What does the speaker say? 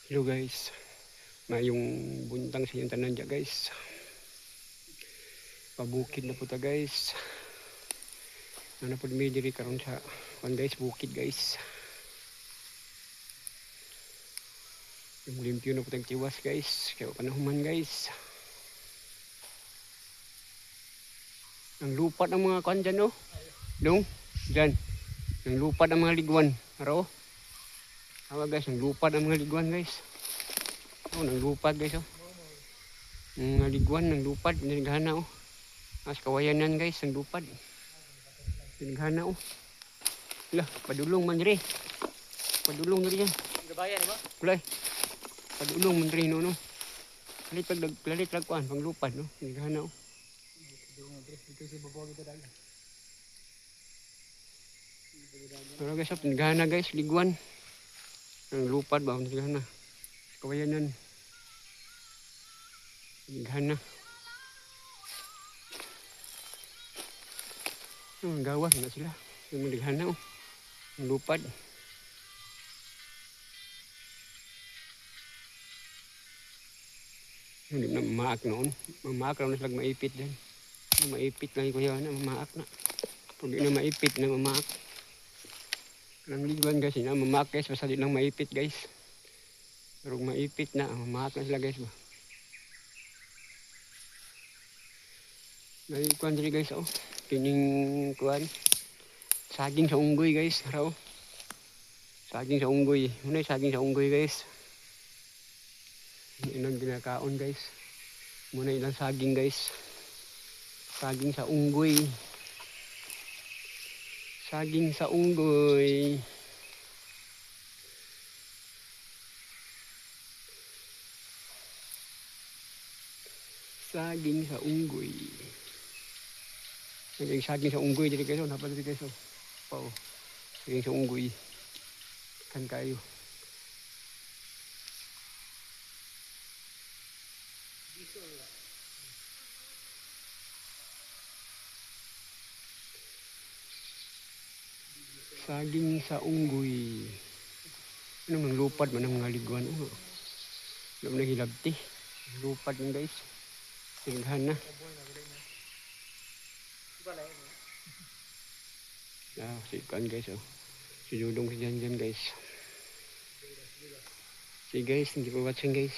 Hello guys, mayong buntang sa inyong tanan dyan guys. Pabukid na po ta guys. Ano po may diri karon sa guys, bukid guys. Yung limpyo na po tayong tiwas guys. Kaya panahuman guys. Ang lupat ng mga kwan dyan no. Dong, dyan. Ang lupat ng mga liguan. Araw. Awa guys, ang lupat ng mga liguan guys. Oh, nang lupat guys oh. Mga liguan, ng lupat, nagahana oh. Mas kawayanan guys, ang lupat. Nagahana oh. Lah, padulong man diri. Padulong diri yan. Gabayan ba? Kulay. Padulong man diri no. Lalit kuan panglupad no. Nagahana oh. Ito si babawag ito dahil. Pero guys, nagahana guys, liguan. Ang lupad ba, nagahana. Kawayanan. Nagahana. Ang gawas na sila. Yung nagahana oh. Ang lupad. Hindi na mamaak noon. Mamaak lang na sila maipit din. Maipit lang yung kuya na mamaak na. Pag di na maipit na mamaak. Ang liguan guys, na mamaak guys. Basta di lang maipit guys. Pero maipit na, mamaak na sila guys ba. Nalikuan diri guys oh. Kining kuan. Saging sa unggoy guys. Araw. Saging sa unggoy. Muna saging sa unggoy guys. Ilang ginakaon guys. Muna ilang saging guys. Saging sa unggoy. Saging sa unggoy. Saging sa unggoy. Saging sa unggoy dito guys. Napa dito guys. Pao. Saging sa unggoy. Kan kayo. Saging sa unggoy. Ano nang lupad man ang mga liguan oh. Alam na hilabti. Lupad man guys. Tinghan na. Si kan guys oh. Si Dudong si Jan guys. Si guys, thank you for watching guys.